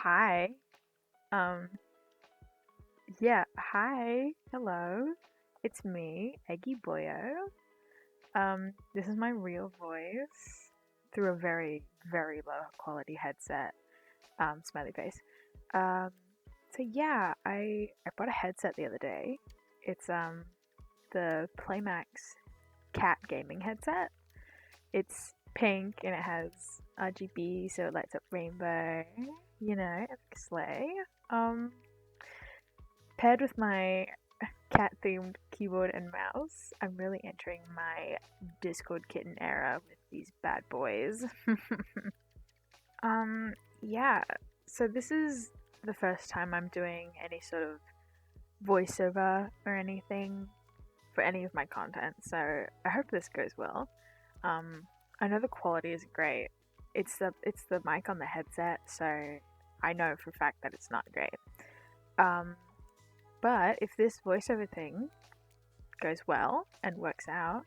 Hi. Um, hi. Hello. It's me, Eggy Boyo. This is my real voice through a very, very low quality headset. Smiley face. Um, I bought a headset the other day. It's the Playmax cat gaming headset. It's pink and it has RGB, so it lights up rainbow. Epic slay. Um, Paired with my cat themed keyboard and mouse, I'm really entering my Discord kitten era with these bad boys. um, yeah, so this is the first time I'm doing any sort of voiceover or anything for any of my content, so I hope this goes well. Um, I know the quality is great. It's the mic on the headset, so I know for a fact that it's not great. Um, But if this voiceover thing goes well and works out,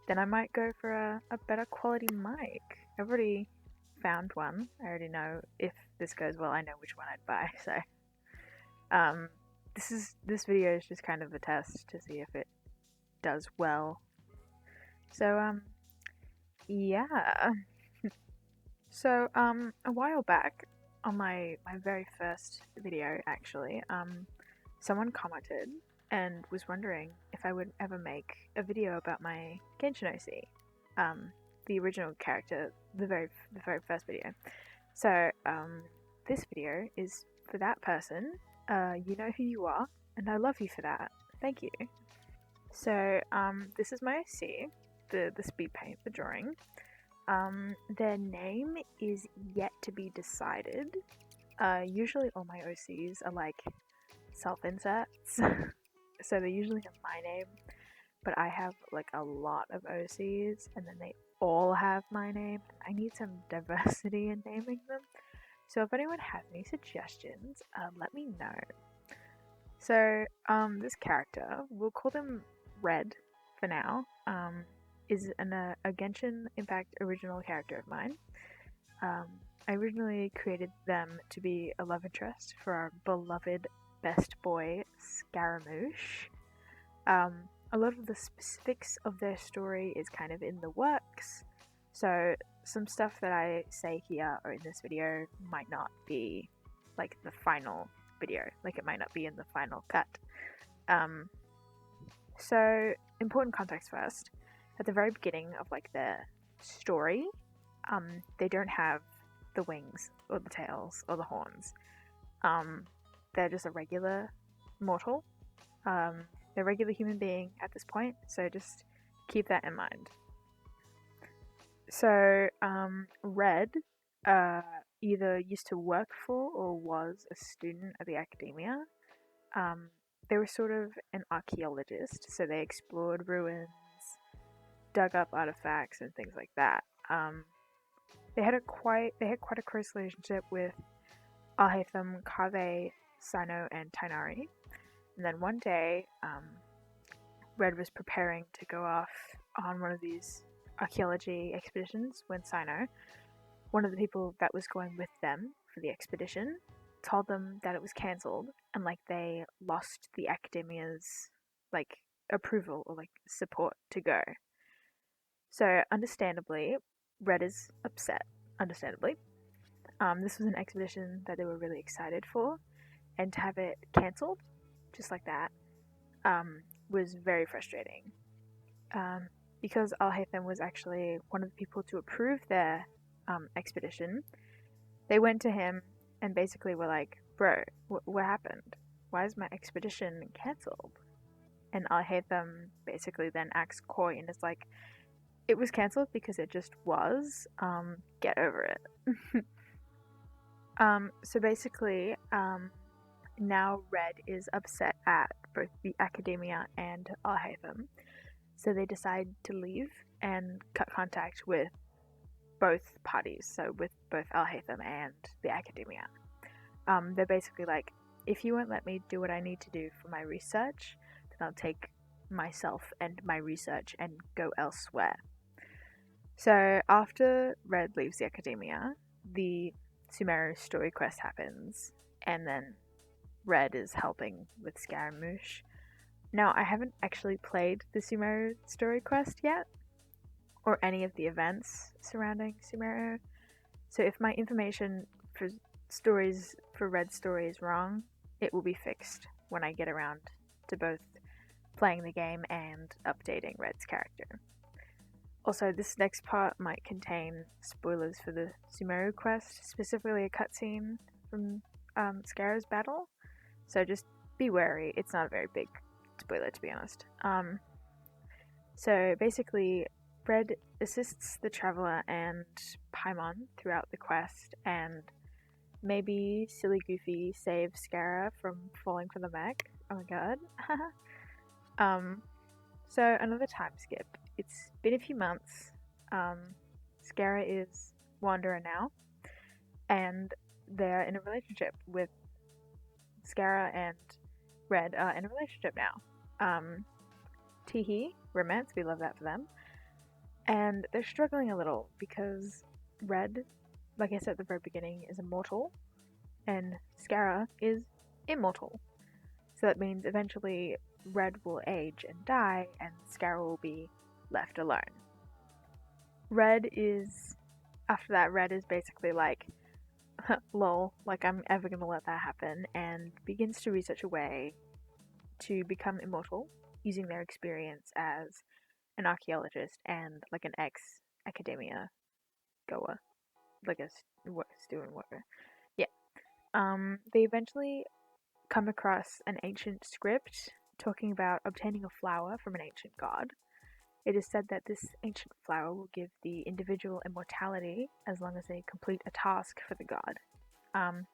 then I might go for a better quality mic. I've already found one. I already know if this goes well, I know which one I'd buy. So, um, this video is just kind of a test to see if it does well. So, yeah. A while back on my very first video, actually, someone commented and was wondering if I would ever make a video about my Genshin OC, the original character, the very first video. So this video is for that person. You know who you are, and I love you for that. Thank you. So this is my OC, the Speedpaint, the drawing. Their name is yet to be decided. Usually all my OCs are like self-inserts, so they usually have my name, but I have like a lot of OCs, and then they all have my name. I need some diversity in naming them. So if anyone has any suggestions, let me know. So this character, we'll call them Red for now. Is a Genshin Impact original character of mine. I originally created them to be a love interest for our beloved best boy, Scaramouche. A lot of the specifics of their story is kind of in the works, so some stuff that I say here or in this video might not be like the final video, like it might not be in the final cut. So important context first. At the very beginning of like their story, they don't have the wings or the tails or the horns. They're just a regular mortal. They're a regular human being at this point, so just keep that in mind. So, Red either used to work for or was a student at the academia. They were sort of an archaeologist, so they explored ruins, dug up artifacts, and things like that. They had quite a close relationship with Alhaitham, Kaveh, Sino, and Tainari. And then one day, Red was preparing to go off on one of these archaeology expeditions when Sino, one of the people that was going with them for the expedition, told them that it was cancelled and like they lost the academia's like approval or like support to go. So understandably, Red is upset. Understandably, this was an expedition that they were really excited for, and to have it cancelled just like that was very frustrating. Because Alhaitham was actually one of the people to approve their expedition, they went to him and basically were like, "Bro, what happened? Why is my expedition cancelled?" And Alhaitham basically then acts coy and is like, "It was cancelled because it just was. Get over it." So basically, now Red is upset at both the academia and Alhaitham. So they decide to leave and cut contact with both parties, so with both Alhaitham and the academia. They're basically like, if you won't let me do what I need to do for my research, then I'll take myself and my research and go elsewhere. So after Red leaves the academia, the Sumeru's story quest happens, and then Red is helping with Scaramouche. Now, I haven't actually played the Sumeru story quest yet, or any of the events surrounding Sumeru, so if my information for Red's story is wrong, it will be fixed when I get around to both playing the game and updating Red's character. Also, this next part might contain spoilers for the Sumeru quest, specifically a cutscene from Scarab's battle, so just be wary. It's not a very big spoiler, to be honest. So basically, Red assists the Traveler and Paimon throughout the quest, and maybe Silly Goofy saves Scara from falling from the mech. Oh my god. So another time skip. It's been a few months. Scara is Wanderer now, and they're in a relationship with Scara and Red are in a relationship now. Teehee, romance, we love that for them. And they're struggling a little because Red, like I said at the very beginning, is immortal, and Scara is immortal. So that means eventually Red will age and die, and Scara will be left alone. After that, Red is basically like, lol, like I'm ever gonna let that happen, and begins to research a way to become immortal using their experience as an archaeologist and like an ex-academia goer, like a student worker. Yeah. They eventually come across an ancient script talking about obtaining a flower from an ancient god. It is said that this ancient flower will give the individual immortality as long as they complete a task for the god.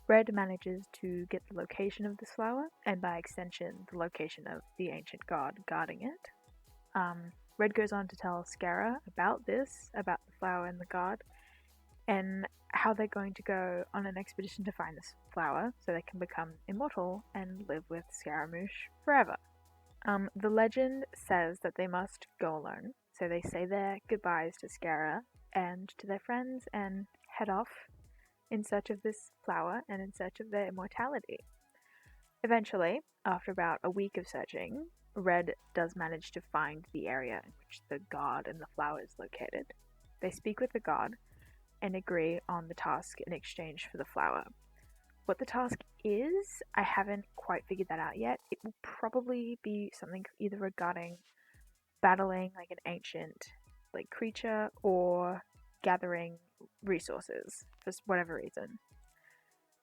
Red manages to get the location of this flower, and by extension, the location of the ancient god guarding it. Red goes on to tell Scara about the flower and the god, and how they're going to go on an expedition to find this flower so they can become immortal and live with Scaramouche forever. The legend says that they must go alone, so they say their goodbyes to Scara and to their friends and head off in search of this flower and in search of their immortality. Eventually, after about a week of searching, Red does manage to find the area in which the god and the flower is located. They speak with the god and agree on the task in exchange for the flower. What the task is, I haven't quite figured that out yet. It will probably be something either regarding battling like an ancient creature or gathering resources for whatever reason.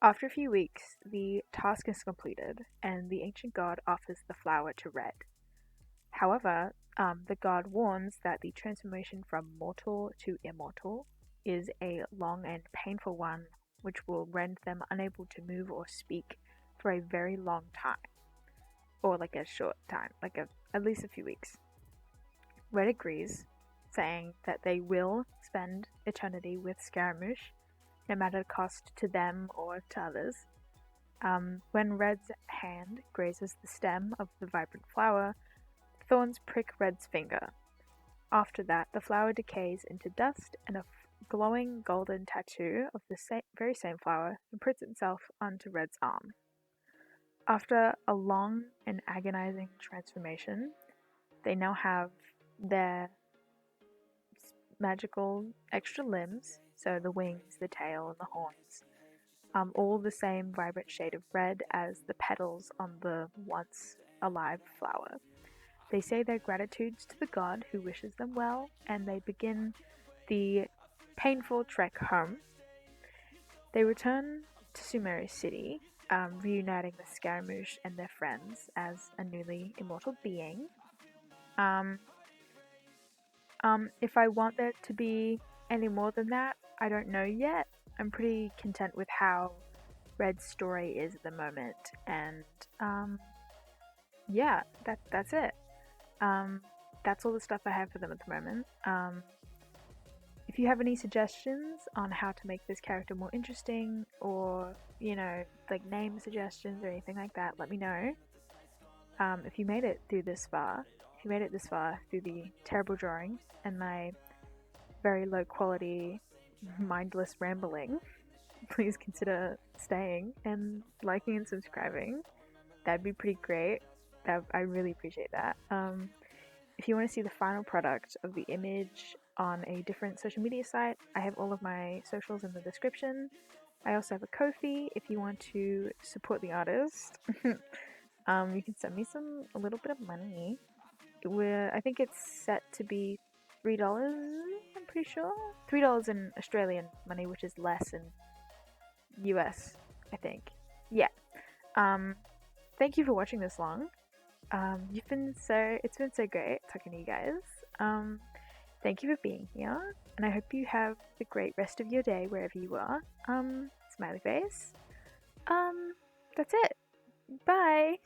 After a few weeks, the task is completed, and the ancient god offers the flower to Red. However, the god warns that the transformation from mortal to immortal is a long and painful one, which will render them unable to move or speak for a very long time. Or like a short time, at least a few weeks. Red agrees, saying that they will spend eternity with Scaramouche, no matter the cost to them or to others. When Red's hand grazes the stem of the vibrant flower, thorns prick Red's finger. After that, the flower decays into dust, and a glowing golden tattoo of the very same flower imprints itself onto Red's arm. After a long and agonizing transformation, they now have their magical extra limbs, so the wings, the tail, and the horns, all the same vibrant shade of red as the petals on the once alive flower. They say their gratitudes to the god who wishes them well, and they begin the painful trek home. They return to Sumeru City, reuniting with Scaramouche and their friends as a newly immortal being. If I want there to be any more than that, I don't know yet. I'm pretty content with how Red's story is at the moment, and yeah, that's it. That's all the stuff I have for them at the moment. If you have any suggestions on how to make this character more interesting, or name suggestions or anything like that, let me know. If you made it this far through the terrible drawing and my very low quality mindless rambling, please consider staying and liking and subscribing. That'd be pretty great. I really appreciate that. If you want to see the final product of the image on a different social media site, I have all of my socials in the description. I also have a Ko-fi if you want to support the artist. You can send me a little bit of money. I think it's set to be $3. I'm pretty sure $3 in Australian money, which is less in US. I think. Yeah. Um, Thank you for watching this long. It's been so great talking to you guys. Um, Thank you for being here, and I hope you have a great rest of your day wherever you are. Smiley face. That's it. Bye.